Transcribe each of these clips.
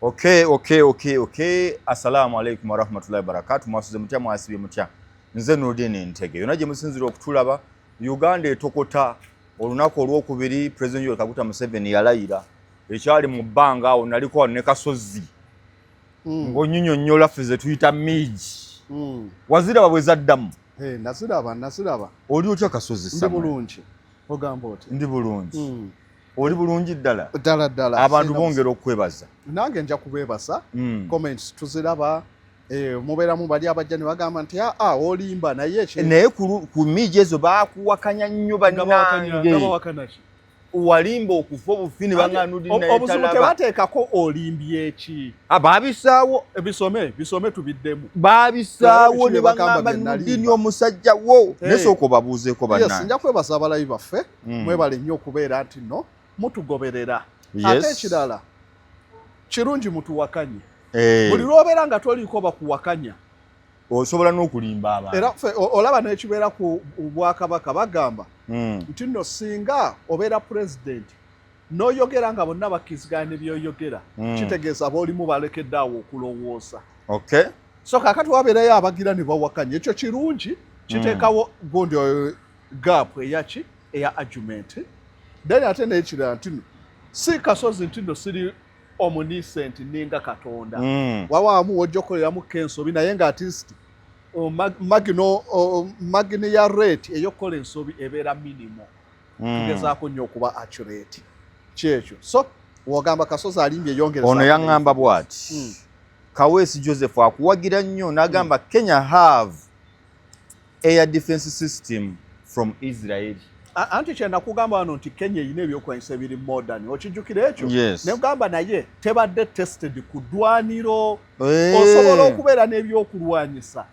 Okay. Assalamu alaikum warahmatullahi wabarakatuh. Mwasuze mutya mwasibye mutya. Nze Nurdin Ntege. Yona gye musinzira okutulaba Uganda etokota olunaku olwokubiri President Yoweri Kaguta Museveni yalayira. Ekyali mu bbanga awo naliko ne kasozi. Ng'onyonyonnyola ffe ze tuyita miji. Waziraba bwe zaddamu. Nasiraba. Oli otya kasozi sama? Ndi bulungi. Ogamba oti. Ndi bulungi. Oli bulungi ddala. Ddala. Abantu bongera okwebaza. Nange nja kubeebasa. Comments tuziraba. Mubeera mu bali abajja ne bagamba nti olimba naye ekyo. Naye ku miji ezo baakuwakanya nnyo bannange. Walimba okufa obufini bang'anudi naye talaba. Obuzibu tebateekako olimbye eki. Baabisaawo. Bisome tubiddemu. Baabisaawo ne bagamba Nurdin omusajja wo. Nesooka obabuuzeeko bannange. Yes, nja kwebaza abalabi baffe. Mwebale nnyo okubeera nti no mutugoberera. Ate ekirala kirungi mutuwakanye. Buli lw'obeera nga toliko bakuwakanya osobola n'okulimba abantu. Era olaba n'ekibeera ku Bwakabaka bagamba nti nno singa obeera pulezidenti n'oyogera nga bonna bakkiziganya byoyogera kitegeeza boolimu balekedde awo okulowooza. So kaakati wabeerayo abagira ne bawakanya ekyo kirungi kiteekawo gundi gaapu eya argument. Then ate n'ekirala nti si kasozi nti nno siri omniscient ninga Katonda. Wawaamu wojja okukoleramu kensobi naye nga artist magini ya rate ey'okukola ensobi ebeera minimo. Tugezaako nnyo okuba accurate. Kyekyo. So wogamba kasozi alimbye yongereza. Ono yaŋŋamba bw'ati. Kaweesi Joseph akuwagira nnyo n'agamba Kenya have air defense system from Israel. Anti kyenda kugamba wano nti Kenya erina ebyokulwanyisa ebiri modern. Okijjukira ekyo? Ne kugamba naye tebadde tested ku ddwaniro. Osobola okubeera n'ebyokulwanyisa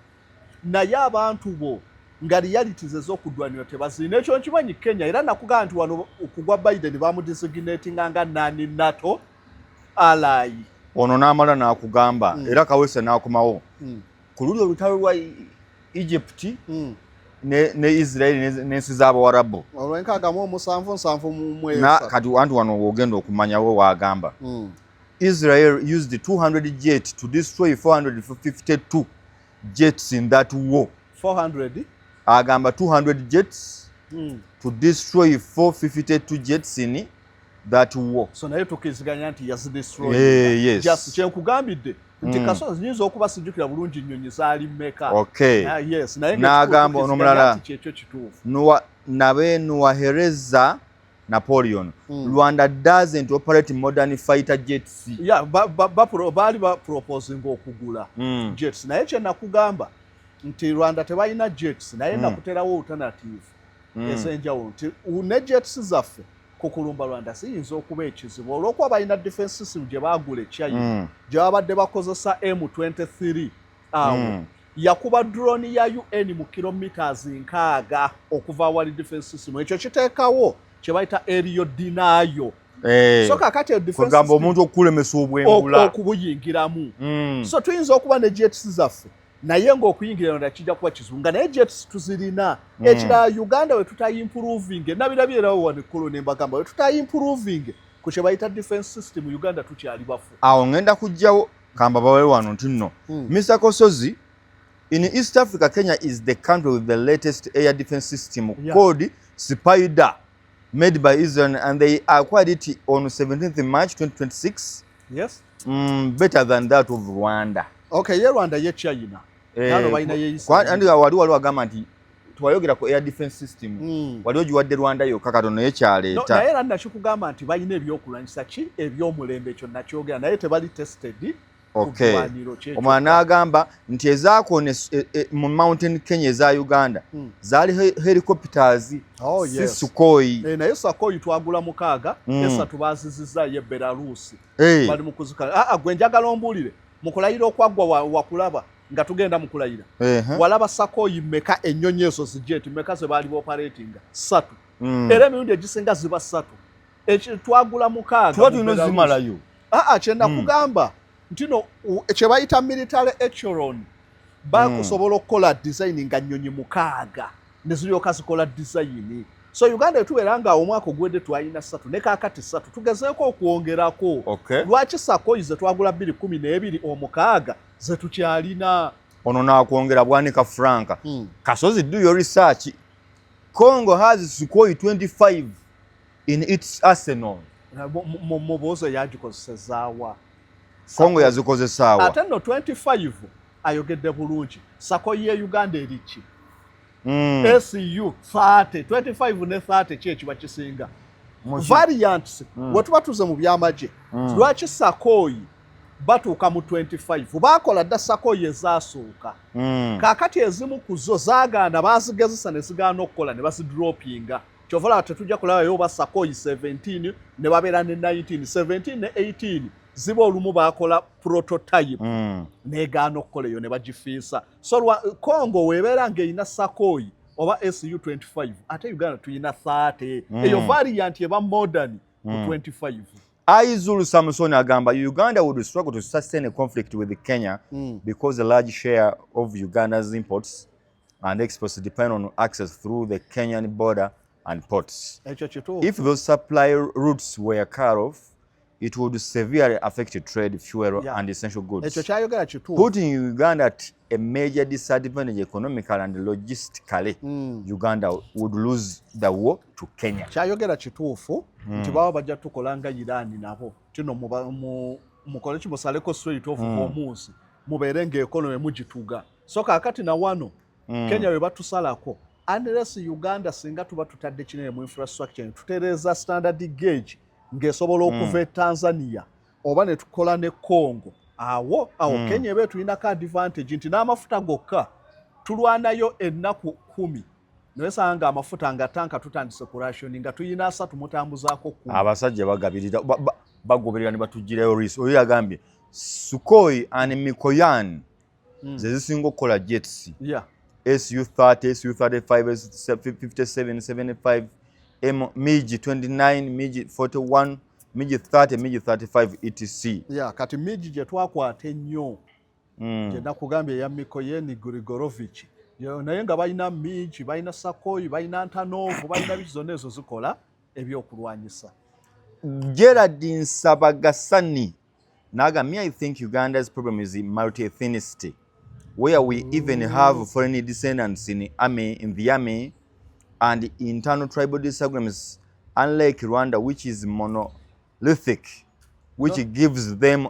naye abantu bo nga realities ez'okuddwaniro tebazirina. Ekyo nkimanyi Kenya era nakugamba nti wano okugwa Biden bamudesignatinga nga nani NATO ally. Ono n'amala n'akugamba era Kaweesa n'akomawo ku luli olutalo lwa Egypt ne Israel n'ensi z'Abawarabu. Kati wantu wano wogenda okumanyawo wagamba. Israel used 200 jets to destroy 452 jets in that war. 400? Agamba 200 jets to destroy 452 jets in that war. So naye tukiziganya nti yazidestroy. Yes. Just kyenkugambidde. Nti kasozi nyinza okuba sijjukira bulungi nnyonyi zaali mmeka. Yes. N'agamba ono mulala nuwahereza Napoleon. Rwanda doesn't operate modern fighter jets. Baali baproposing okugula jets. Naye kye nakugamba nti Rwanda tebalina jets naye nakuterawo alternative ez'enjawulo nti ne jets zaffe kukulumba Rwanda siyinza okuba ekizibu olw'okuba balina defense system gye baagula ekyayina gye babadde bakozesa M23 awo yakuba drone ya UN mu kilometers 6 okuva wali defense system. Ekyo kiteekawo kye bayita aerial denial. So kakati defense kugamba omuntu okulemesa obwengula okubuyingiramu. So tuyinza okuba ne jets zaffe naye ng'okuyingira Rwanda kijja kuba kizunga naye jets tuzirina. Ekirala Uganda we tutayimproving nabirabyerawo wano ekkulu ne mbagamba we tutayimproving ku kye bayita defense system Uganda tukyali bafu. Awo ngenda kujjawo kamba bawe wano nti nno Mr. Kosozi, in East Africa, Kenya is the country with the latest air defense system called Spider, made by Israel, and they acquired it on 17th March 2026. Yes. Better than that of Rwanda. Okay, ye Rwanda ye China. Nalo baina ye Israel. Andi waliwo agamba nti twayogera ku air defense system. Waliwo giwadde Rwanda yo kakatono ye kyaleeta. No, naye era nakikugamba nti balina ebyokulwanyisa ki ebyomulembe ekyo nakyogera naye tebali tested. Omwana n'agamba nti ezaakone mu mountain Kenya eza Uganda zaali helicopters si Sukhoi. Naye Sukhoi twagula 6 esatu baazizizza ye Belarus bali mu kuzika. Gwe njagala ombuulire mu kulayira okwaggwa wakulaba nga tugenda mu kulayira walaba Sukhoi mmeka ennyonyi ezo zijeti mmeka ze baali operatinga 3 era emirundi egisinga ziba 3 twagula 6 tuba tulina zimalayo. Kyenda kugamba ntino kye bayita military echelon bakusobola okukola design nga nnyonyi 6 ne ziryoka zikola design. So Uganda etubeera nga omwaka ogwedde twalina 3 ne kaakati 3 tugezeeko okwongerako. Lwaki Sakoi ze twagula 2012 omukaaga ze tukyalina? Ono n'akwongera Bwanika Frank. Kasozi, do your research. Congo has Sukhoi 25 in its arsenal. Mubuuzo yagikozesezaawa? Congo yazikozesaawa. Ate nno 25 ayogedde bulungi. Sakoi ye Uganda eriki? SU 30, 25 ne 30 ki ekiba kisinga? Variants we tuba tuze mu byamagye. Lwaki Sakoi batuuka mu 25? Baakola dda Sakoi ezaasooka. Kaakati ezimu ku zo zaagaana baazigezesa ne zigaana okukola ne bazidropinga. Kyova olaba tetujja kulabayo ba Sakoi 17 ne babeera ne 19, 17 ne 18 ziba olumu baakola prototype n'egaana okukola eyo ne bagifiisa. So Congo weebeera ng'erina Sakoi oba SU 25 ate Uganda tuyina 30. Eyo variant eba modern ku 25. Aizulu Samson agamba Uganda would struggle to sustain a conflict with Kenya because a large share of Uganda's imports and exports depend on access through the Kenyan border and ports. If those supply routes were cut off, it would severely affect trade, fuel, and essential goods, putting Uganda at a major disadvantage economically and logistically. Uganda would lose the war to Kenya. Kyayogera kituufu nti baba bajja tukolanga Irani nabo kino mukole kimusaleko straight off omunsi mubeere ng'ekonomi mugituga. So kaakati na wano Kenya we batusalako unless Uganda singa tuba tutadde kinene mu infrastructure tutereeza standard gauge ng'esobola okuva e Tanzania oba ne tukola ne Congo, awo Kenya ebe tulinako advantage nti n'amafuta gokka tulwanayo ennaku 10 nwesanga amafuta nga tanka tutandise ku ration nga tuyina 3 mutambuzaako 10. Abasajja bagabirira bagoberera ne batugireyo Ereese. Oyo yagambye Sukhoi and Mikoyan ze zisinga okukola jets. SU 30, SU 35, SU 57, 75, MiG 29, MiG 41, MiG 30, MiG 35 etc. Kati MiG gye twakwata ennyo gye nakugambye ya Mikoyen Grigorovich naye nga balina MiG, balina Sakoi, balina Antonov, balina zonna ezo zikola ebyokulwanyisa. Gerard Nsabagasani Nagami, I think Uganda's problem is multi-ethnicity, where we even have foreign descendants in the army and internal tribal disagreements, unlike Rwanda, which is monolithic, which gives them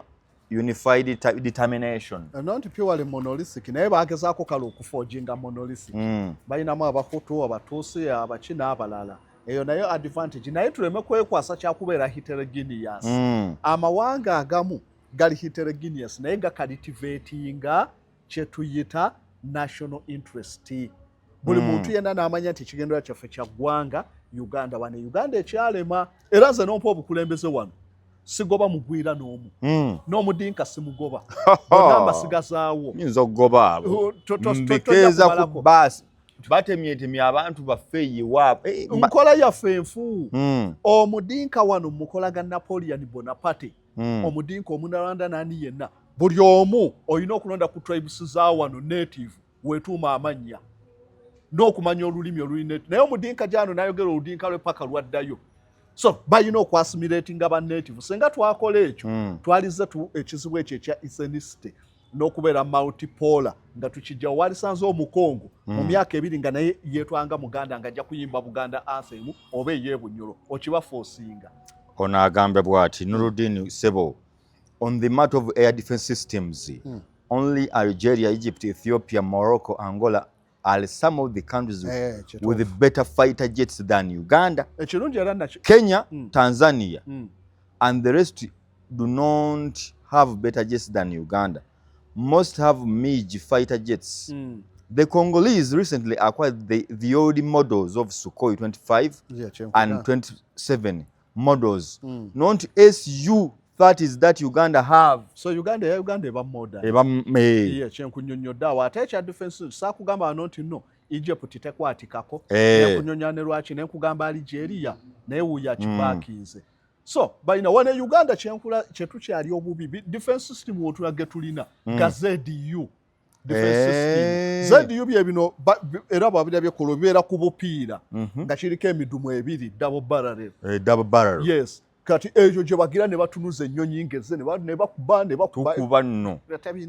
unified determination. Not purely monolithic. Naye bagezaako kale okuforginga monolithic. Balinamu Abahutu, Abatusi, Abachina, abalala. Eyo nayo advantage. Naye tuleme kwekwasa kyakubeera heterogeneous. Amawanga agamu gali heterogeneous naye ga cultivatinga kye tuyita national interest. Buli muntu yenna n'amanya nti ekigendera kyaffe kya ggwanga Uganda. Wano Uganda ekyalema era nze nompa obukulembeze wano sigoba mugwira n'omu n'omudinka simugoba bonna mbasigazaawo nyinza okugoba abo mbikeeza ku baasi batemyetemye abantu baffe yiwaabwe nkola yaffe enfu. Omudinka wano mukolaga Napoleon Bonaparte, omudinka omunalanda nani yenna buli omu olina okulonda ku tribes za wano native wetuuma amannya n'okumanya olulimi olulina naye omudinka gyano n'ayogera oludinka lwe paka lwaddayo. So balina okwasimulatinga ba native. Senga twakola ekyo twalize ekizibu ekyo ekya ethnicity n'okubeera multipolar nga tukijja walisanze omukongo mu myaka 2 nga naye yeetwanga Muganda nga ajja kuyimba Buganda anthem oba eyebunyolo okibaforcinga. Ono agambe bw'ati Nuruddin Sebo, on the matter of air defense systems, only Algeria, Egypt, Ethiopia, Morocco, Angola are some of the countries with better fighter jets than Uganda. Kenya, Tanzania, and the rest do not have better jets than Uganda. Most have MiG fighter jets. The Congolese recently acquired the old models of Sukhoi 25 and 27 models, not SU 30s that Uganda have. So Uganda eba modern. Kyenkunyonnyodde awo ate ekya defense saakugamba wano nti no Egypt tekwatikako nekunyonnya ne lwaki nekugamba Algeria naye wuya kibaakize. So balina wane Uganda kyetukyali obubi defense system wotulage tulina ga ZDU defense system ZU bye bino era babirabye ko bibeera ku bupiira nga kiriko emidumu ebiri double barrel yes kati ekyo gye bagira ne batunuza ennyonyi ngeze ne bakuba nno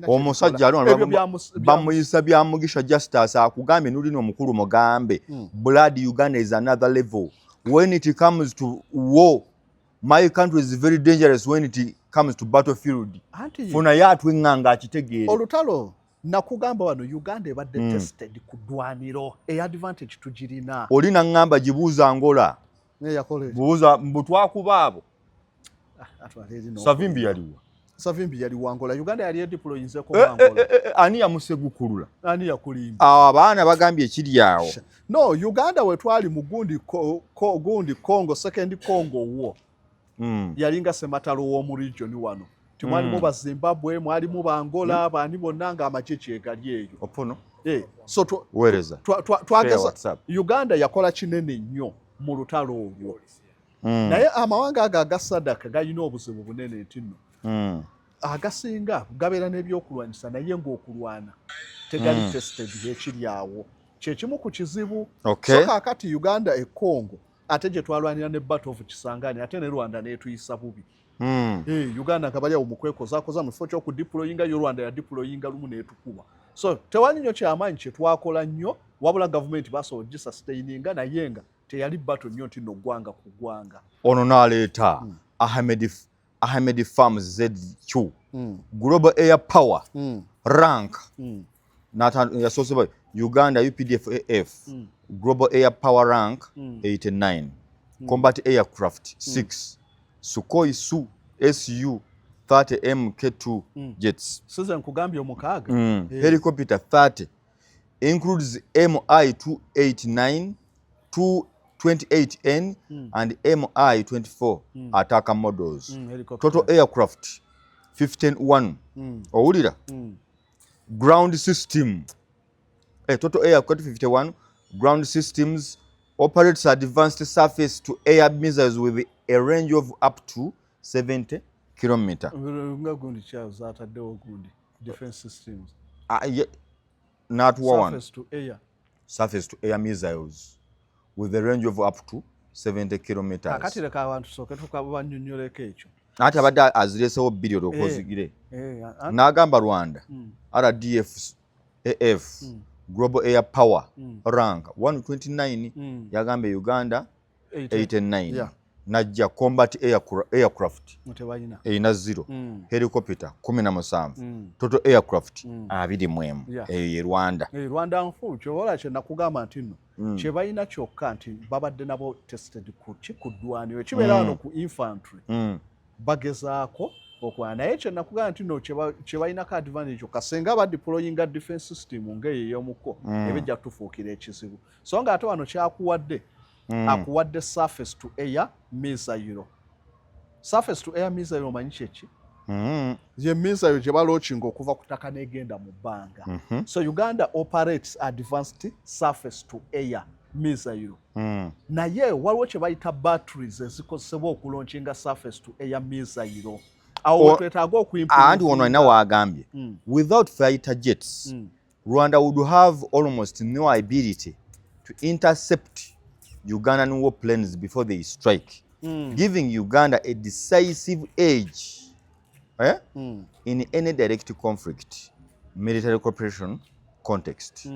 omusajja bamuyisa bya Mugisha Justus akugambye nulino omukulu mugambe blood Uganda is another level when it comes to war my country is very dangerous when it comes to battlefield funa yatwe nganga akitegeere olutalo nakugamba wano Uganda ebadde tested ku ddwaniro advantage tugirina olina ngamba gibuuza Angola buuza mbutwakubaabo Savimbi yaliwo Angola Uganda yali deployinze ko Angola ani yamusegukulula ani yakulimba abaana bagambye ekiri awo no Uganda wetwali mu gundi Congo second Congo war yalinga sematalo w'omu region wano timwalimu ba Zimbabwe mwalimu ba Angola bani bonna nga amacheche egali eyo opono so wereza twageza Uganda yakola kinene nnyo mu lutalo olwo naye amawanga aga Sadaka galina obuzibu bunene ntino agasinga gabeera n'ebyokulwanyisa naye ng'okulwana tegali tested ekiri awo kyekimu ku kizibu so kaakati Uganda e Congo ate gye twalwanira ne Battle of Kisangani ate ne Rwanda n'etuyisa bubi Uganda nga bali awo mu kwekozaakoza mu kifo ky'okudeployinga yo Rwanda ya deployinga lumu n'etukuba so tewali nnyo kyamaanyi kye twakola nnyo wabula gavumenti basobola gisustaininga naye nga teyali battle nnyo nti n'oggwanga ku ggwanga ono n'aleeta Ahmed Farms ZQ Global Air Power rank yasoosebwa Uganda UPDF AF Global Air Power rank 89 Combat Aircraft 6 Sukhoi Su 30 MK2 jets Susan kugambye omukaaga helicopter 30 includes MI 289 228N and MI 24 attacker models total aircraft 51 owulira ground system total aircraft 51 ground systems operates advanced surface to air missiles with a range of up to 70 kilometer defense systems not one surface to air missiles with a range of up to 70 kilometers akati leka abantu soke tukabanyonyoleka ekyo ati abadde aziresewo billion okozigire n'agamba Rwanda RDF AF Global Air Power rank 129 yagambe Uganda 89 najja combat aircraft erina 0 helicopter 17 total aircraft 21 eyo ye Rwanda nfu kyobola kye nakugamba nti nno kye balina kyokka nti babadde nabo tested ku ddwaniro ekibeera wano ku infantry bagezaako okwana naye kye nakugamba nti nno kye balinako advantage kyokka singa badeployinga defense system ng'eyo ey'omuko ebijja kutufuukira ekizibu so nga ate wano kyakuwadde akuwadde surface to air missile surface to air missile omanyi kyeki ye missile gye balochinga okuva ku ttaka n'egenda mu bbanga so Uganda operates advanced surface to air missile naye waliwo kye bayita batteries ezikozesebwa okulaunchinga surface to air missile awo twetaaga okuimprove and ono alina waagambye without fighter jets Rwanda would have almost no ability to intercept Ugandan warplanes before they strike, giving Uganda a decisive edge in any direct conflict, military cooperation context.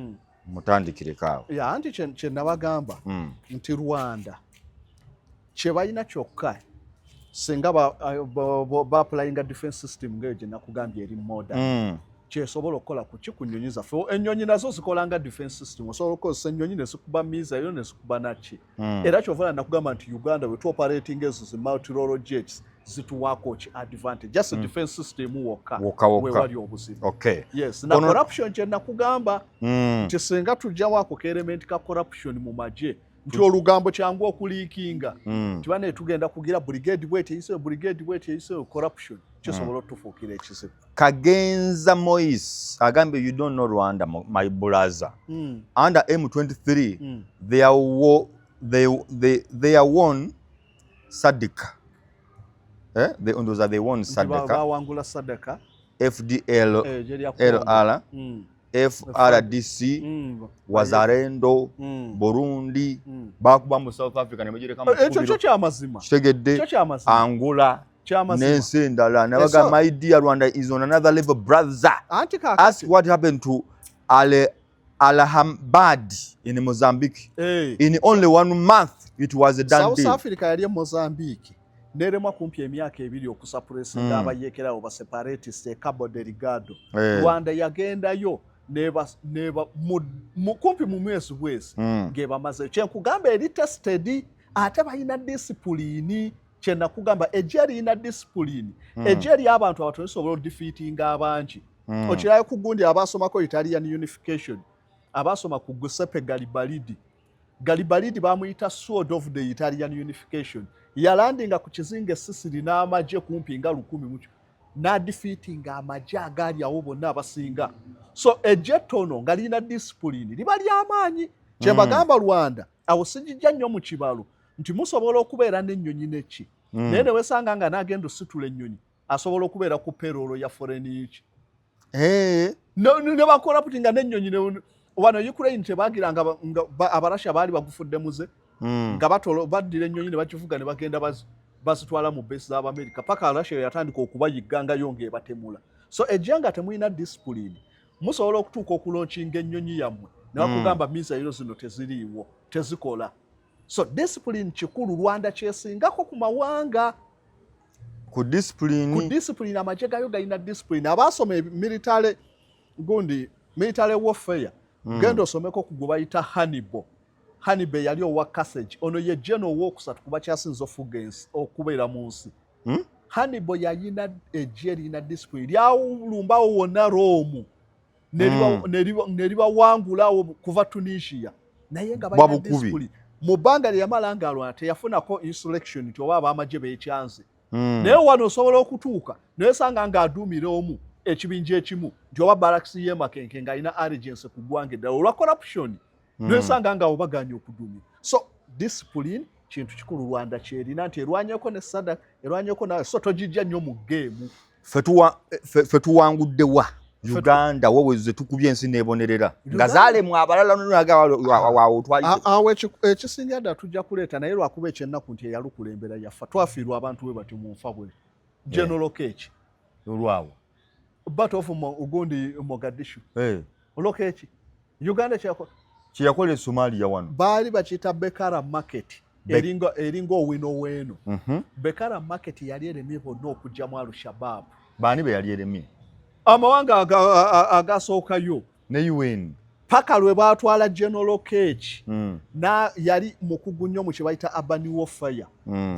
Mutandikire kawo. Ya anti kye nabagamba nti Rwanda kye balina kyokka singa ba applyinga defense system ng'eyo gye nakugambye eri modern. Kyesobola okukola ku kikunyonyi zaffe ennyonyi nazo zikolanga defense system osobola okukozesa ennyonyi ne zikuba missile ne zikuba naki era kyovala nakugamba nti Uganda bwe tuoperating ezo zi multi-role jets zituwaako ki advantage just defense system wokka we wali obuzibu yes na corruption kye nakugamba nti singa tujjawaako ka element ka corruption mu magye nti olugambo kyangu okuliikinga tiba ne tugenda kugira brigade bwete eyiseyo corruption kisobola otufuukira ekizibu Kagenza Moise agambye you don't know Rwanda my brother under M23 they are won Sadika those are they won Sadika bawangula Sadika FDLR FRDC, Wazalendo, Burundi, bakuba mu South Africa ne bagireka mu ekyo kyamazima kitegedde Angola n'ensi endala nabaga my dear Rwanda is on another level brother. Ask what happened to Alhambad in Mozambique. In only 1 month it was a done deal. South Africa yali Mozambique nerema kumpi emyaka 2 okusuppressinga abayekerawo ba separatist e Cabo Delgado. Rwanda yagendayo neba kumpi mu mwezi bwezi ngeba maze kyenkugamba eri tested ate bayina discipline kyena kugamba ejeri ina discipline ejeri abantu abatono sobola defeating abangi okirayo kugundi abasomako Italian unification abasoma ku Giuseppe Garibaldi bamuyita sword of the Italian unification yalandinga ku kizinga Sicily n'amaje kumpi nga 1000 na defeating amaje agali awo bonna abasinga so ejetono ngalina discipline liba lyamanyi kyebagamba Rwanda awo sijja nnyo mu kibalo nti musobola okubeera n'ennyonyi neki nene wesanga nga nagenda situla ennyonyi asobola okubeera ku payroll ya foreign iki ne bakola putinga n'ennyonyi wano Ukraine tebagiranga abarasha bali bagufudde muze nga batolo baddira ennyonyi ne bakivuga ne bagenda bazitwala mu base z'Amerika paka Russia yatandika okubayiganga yonge batemula so ejanga temuyina discipline musobola okutuuka okulaunchinga ennyonyi yammwe ne bakugamba misailo zino teziriiwo tezikola so discipline kikulu Rwanda kyesingako ku mawanga ku discipline amaje gayo galina discipline abasoma military warfare gendo someko kugubayita Hannibal yali owa Carthage ono ye general wokusatu kuba kyasinzo fugensi okubeera mu nsi Hannibal yalina ejeri na discipline lyawulumbawo wonna Rome neriba wangulawo kuva Tunisia naye nga bayina discipline mu bbanga lyamala nga Rwanda teyafunako insurrection ti oba abamaje beekyanze naye wano osobola okutuuka naye sanga nga aduumira omu ekibinja ekimu nti oba barracks ye Makenke ng'alina allegiance ku ggwanga eddala olwa corruption naye sanga nga obaganya okuduumira so discipline kintu kikulu Rwanda kyerina nti erwanyeko ne Sadaka erwanyeko nawe so togijja nnyo mu game fe tuwanguddewa Uganda wowe ze tukubye ensi nebonerera ngazale mu abalala nunaga wawo twayite awe ekisinga dda tujja kuleeta naye lwakuba ekyennaku nti eyalukulembera yafa twafiirwa abantu we bati mu nfa bwe General Kechi olwawo but of Ugundi Mogadishu Lokechi Uganda kyakola Somalia wano bali bakita Bekara market eringo owino Bekara market yali eremye bonna okujja mu Al-Shabaab bani be yali eremye amawanga agasookayo ne UN paka lwe batwala General Kechi na yali mukugu nnyo mu kibayita urban warfare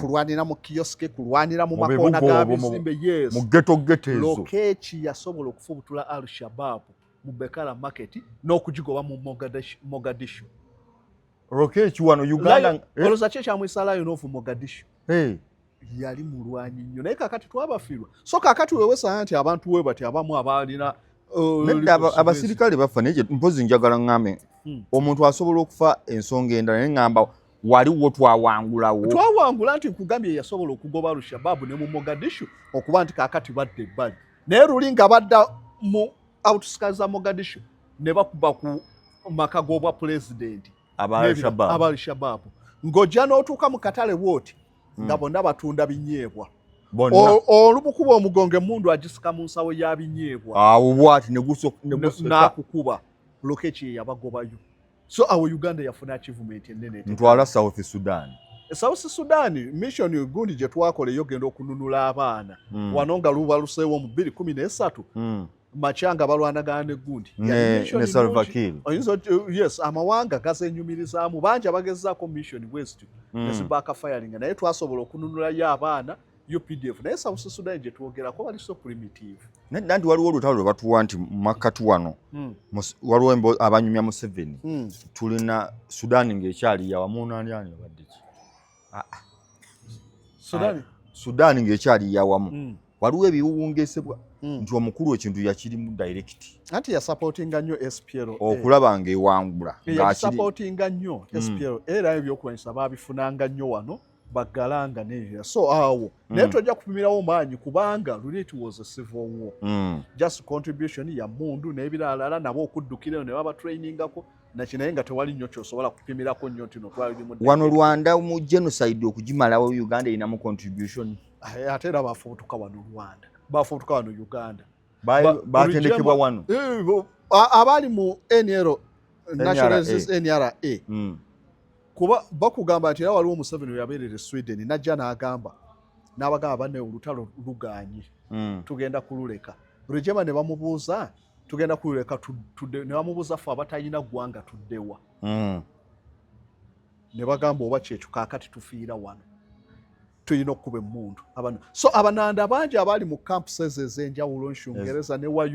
kulwanira mu kioske kulwanira mu makona g'abizimbe yes mu ghetto ezo Kechi yasobola okufubutula Al-Shabaab mu Bekara market n'okugigoba mu Mogadishu Kechi wano Uganda oloza kye mwisalayo n'ofu Mogadishu yali mulwanyi nnyo naye kakati twabafirwa so kakati wewesa nti abantu we bati abamu abalina abasirikale bafa naye mpozi njagala ngame omuntu asobola okufa ensonga endala naye ngamba waliwo twawangula nti nkugambye yasobola okugoba Al-Shabaab ne mu Mogadishu okuba nti kakati badde ebbali naye luli nga badda mu outskirts za Mogadishu ne bakuba ku maka g'obwa president Al-Shabaab ng'ojja n'otuuka mu katale wooti nga bonna batunda binyeebwa olubukuba omugongo emundu agisika mu nsawo ya binyeebwa awo bwati nakukuba Lokechi yabagobayo so awo Uganda yafuna achievement ennene ntwala South Sudan mission gundi gye twakola yogenda okununula abaana wano nga luba luseewo mu 2013 machanga balwanagana ne gundi ne Salva Kiir yes amawanga gazenyumirizaamu bangi abagezaako mission west nezibaka firing naye twasobola okununula yo abaana UPDF naye South Sudan gye twogerako bali so primitive nanti waliwo olutalo lwe batuwa nti makati wano waliwo abanyumya Museveni tulina Sudan ng'ekyali yawamu ani abadde ki Sudan ng'ekyali yawamu waliwo ebiwungesebwa nti omukulu ekintu yakirimu direct anti ya supportinga nnyo SPLO okulaba ng'ewangula ya supportinga nnyo SPLO era ebyokulwanyisa babifunanga nnyo wano bagalanga ne so awo naye tojja kupimirawo maanyi kubanga it was a civil war just contribution ya mundu n'ebirala nabo okuddukirayo ne baba trainingako nakinaye nga tewali nnyo kyosobola kupimirako nnyo ntino twali mu wano Rwanda mu genocide okugimalawo Uganda inamu contribution ate era bafubutuka wano Rwanda bafubutuka wano Uganda batendekebwa wano abali mu National Resistance NRA kuba bakugamba nti era waliwo Museveni yabeerera Sweden najja n'agamba n'abagamba banne olutalo luganye tugenda kululeka Rwigema ne bamubuuza tugenda kululeka ne bamubuuza ffe abatayina ggwanga tuddewa ne bagamba oba kyekyo kaakati tufiira wano tuyina okuba emmundu so abananda bangi abali mu campuses ez'enjawulo nshungereza ne wa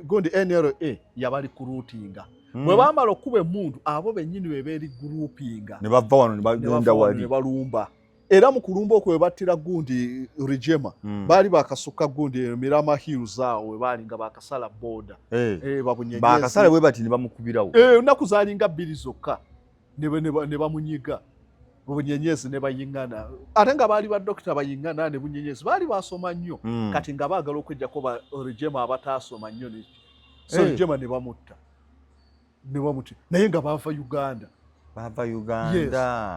gundi NRA yabali kuruutinga bwe baamala okuba emmundu abo bennyini be beeri groupinga ne bava wano ne bagenda wali ne balumba era mu kulumba okwo we battira gundi Rwigema baali bakasukka gundi Mirama Hills awo we baali nga bakasala boda babunyenyezi bakasala bwe bati ne bamukubirawo ennaku zaalinga bbiri zokka ne bamunyiga bunyenyezi ne bayiŋŋana ate nga baali badokita bayiŋŋana ne bunyenyezi baali basoma nnyo kati nga baagala okujjako ba Rwigema abataasoma nnyo so Rwigema ne bamutta naye nga bava Uganda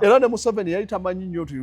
era ne Museveni yali tamanyi nnyo nti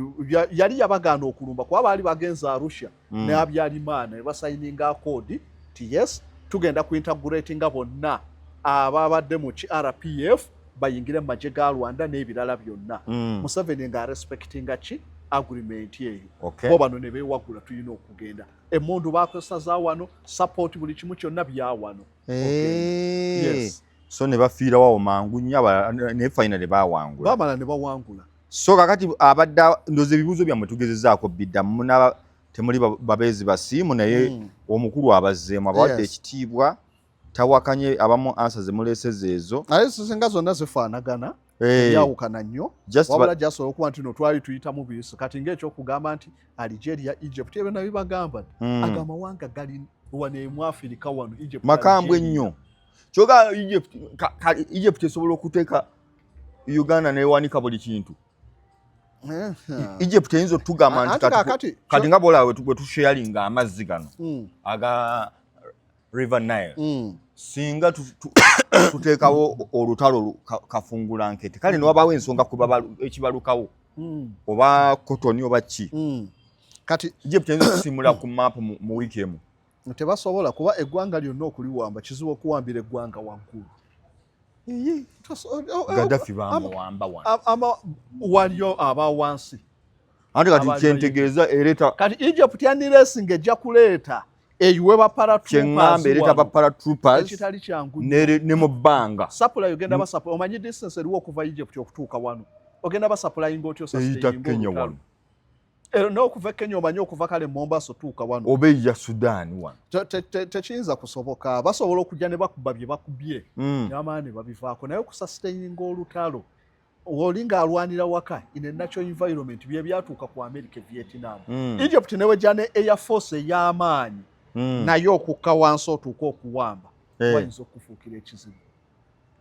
yali yabagaana okulumba kuba baali bagenza Arusha ne Abyalimaana ne basayininga akoodi ti yes tugenda kuintegratinga bonna ababadde mu RPF bayingire mu magye ga Rwanda n'ebirala byonna Museveni nga respectinga ki agreement eyo bo bano ne beewagula tulina okugenda emmundu bakozesa za wano support buli kimu kyonna bya wano yes so ne bafiira wawo mangu nnyo ne finally bawangula bamala ne bawangula so kakati abadda ndoze ebibuuzo byammwe tugezezaako biddamu temuli babeezi basiimu naye omukulu abazzeemu abawadde ekitiibwa tawakanye abamu ansa zemuleeseza ezo naye singa zonna zifaanagana yawukana nnyo wabula gyasobola okuba nti no twali tuyitamu biiso kati ng'ekyokugamba nti Algeria Egypt ebyo nabyo bagamba agamawanga gali wano mu Afirika wano Egypt makambwe nnyo kyoga Egypt esobola okuteeka Uganda newanika buli kintu Egypt eyinza otugamba nti kati nga bwolaba bwe tusharinga amazzi gano aga River Nile singa tuteekawo olutalo kafungula nkete kale ne wabaawo ensonga kuba ekibalukawo oba kotoni oba ki kati Egypt eyinza okusimula ku maapu mu wiiki emu tebasobola kuba eggwanga lyonna okuliwamba kizibu okuwambira eggwanga waggulu Gaddafi bamuwamba wano waliyo aba wansi ate kati kyentegeeza ereeta kati Egypt yandireesinga ejja kuleeta eyiwe kyeŋŋamba ereeta baparatroopers ekitali kyangu ne mu bbanga sapula ogenda basapula omanyi distance eriwo okuva Egypt okutuuka wano ogenda basapulainga otyo eyita Kenya wano n'okuva Kenya omanyi okuva kale Mombasa otuuka wano oba eya Sudan wano tekiyinza kusoboka basobola okujja ne bakuba bye bakubye n'amaani babivaako naye okusustaininga olutalo olinga alwanira waka in a natural environment bye byatuuka ku America Vietnam Egypt newejja ne Air Force ey'amaanyi naye okukka wansi otuuka okuwamba wayinza okufuukira ekizibu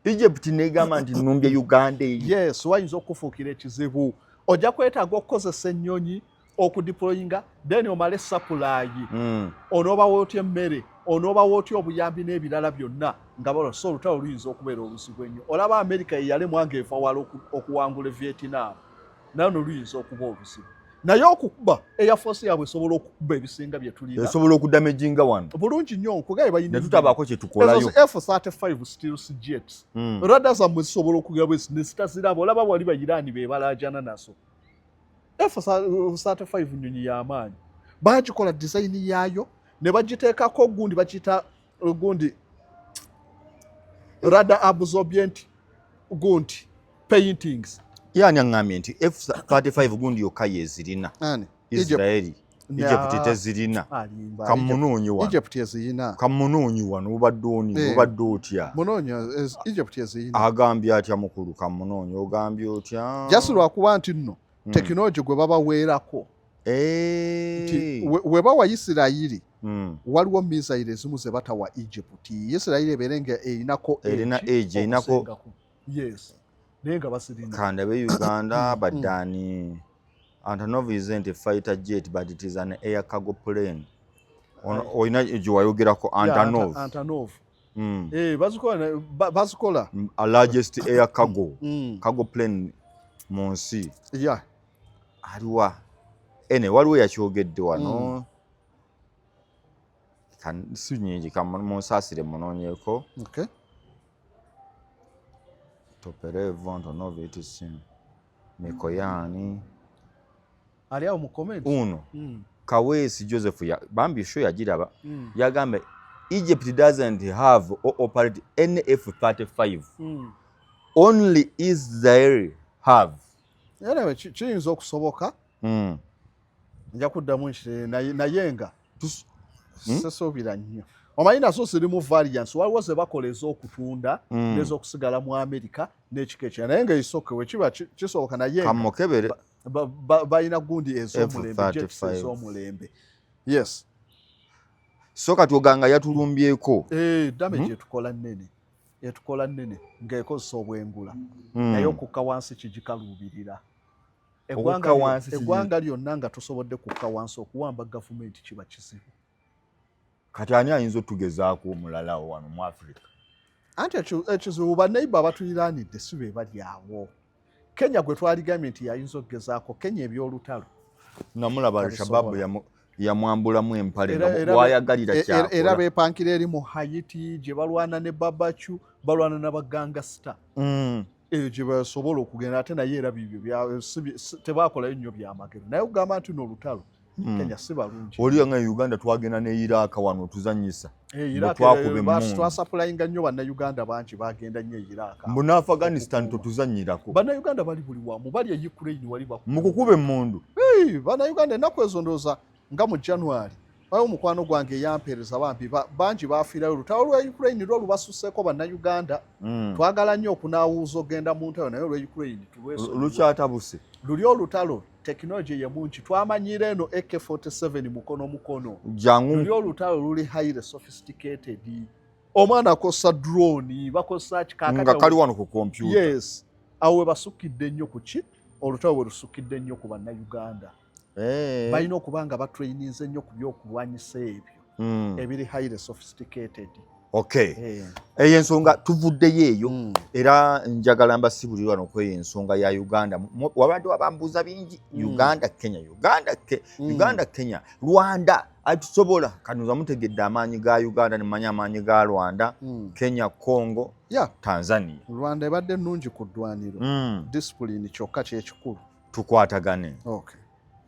Egypt negamba nti nnumbye Uganda eyo yes wayinza okufuukira ekizibu ojja kwetaaga okukozesa ennyonyi okudeployinga then omale supply onooba wootya emmere onooba wootya obuyambi n'ebirala byonna nga balo so olutalo luyinza okubeera oluzibu ennyo olaba America yeyalemu eva wala okuwangula Vietnam nayo noluyinza okuba oluzibu naye okukuba Air Force yaabwe esobola okukuba ebisinga bye tulina esobola okudamaginga wano bulungi nnyo nkugaye bayina ne tutabaako kye tukolayo F-35 stealth jets radar zammwe zisobola okugaba ne zitaziraba olaba wali bayiraani be balaajana naso F-35 nnyonyi y'amaanyi bagikola design yaayo ne bagiteekako gundi bakiyita gundi radar absorbent gundi paintings yani aŋŋambye nti F-35 gundi yokka yeezirina Israeli Egypt tezirina kamunoonyi wano Egypt ezirina kamunoonyi wano obadde oni obadde otya munoonyi Egypt ezirina agambye atya mukulu kamunoonyi ogambye otya jasi lwakuba nti nno tekinologi gwe babaweerako we bawa Isirayiri waliwo misaire ezimu ze batawa Egypt Isirayiri ebeere nga erina age erinako yes naye nga basirina kandabe Uganda baddaani Antonov isn't a fighter jet but it is an air cargo plane. Oyina gyewayogerako Antonov. Bazikola a largest air cargo cargo plane mu nsi. Aliwa waliwo yakyogedde wano si nyingi kamunsaasire munoonyeeko. Toperevo Antonov etisim Mikoyani ali awo mu comment uno Kawesi Joseph bambi show yagiraba yagambe Egypt doesn't have or operate any F-35 only Israel have. Anyway, kiyinza okusoboka nja kuddamu naye nga sesoobira nnyo omanyi nazo zirimu variants waliwo ze bakola ez'okutunda n'ez'okusigala mu Amerika n'ekika ekirala naye nga isooke wekiba kisoboka naye kamukebere balina gundi ez'omulembe jets ez'omulembe. Yes, so kati oganga yatulumbyeko damage etukola nnene ng'ekozesa obwengula naye okukka wansi kigikaluubirira. Eggwanga lyonna nga tusobodde kukka wansi okuwamba gavumenti kiba kizibu. Kati ani ayinza otugezaako omulala wano mu Africa? Anti ekizibu banneiba abatuliraanidde si be bali awo. Kenya gwe twaligambye nti yayinza okugezaako, Kenya ebyolutalo namulaba Al-Shabaab yamwambulamu empale bwayagalira kyakola era beepankira eri mu Haiti gye balwana ne Babachu balwana n'abagangasta gye basobola okugenda ate naye era bibyo tebakolayo nnyo byamagero naye okugamba nti n'olutalo Kenya si balungi. Oliyo nga Uganda twagenda ne Iraq wano tuzanyisa twasapulayinga nnyo bannayuganda bangi bagenda nnyo Iraq. Mbuna Afghanistan totuzanyirako bannayuganda bali buli wamu bali e Ukraine wali mukukube emmundu bannayuganda ennaku ezo ndowooza nga mu January bayo omukwano gwange yampeereza bambi bangi baafiirayo olutalo lwa Ukraine lwo lubasuseeko bannayuganda twagala nnyo okunaawuuza ogenda mu ntalo naye olwa Ukraine lukyatabuse luli olutalo tekinologi ye mungi twamanyira eno AK-47 mukono luli olutalo luli highly sophisticated omwana akosa drone bakosa nga kali wano ku computer. Yes, awo we basukidde nnyo ku ki olutalo we lusukidde nnyo ku bannayuganda balina okuba nga batraininze nnyo ku byokulwanyisa ebyo ebiri highly sophisticated. Eyo ensonga tuvuddeyo eyo era njagala mbasibulire wano kweyo ensonga ya Uganda wabadde abambuuza bingi Uganda Kenya Rwanda atusobola kanuza mutegedde amaanyi ga Uganda nemanya amaanyi ga Rwanda Kenya Congo Tanzania. Rwanda ebadde nnungi ku ddwaniro discipline kyokka kyekikulu tukwatagane.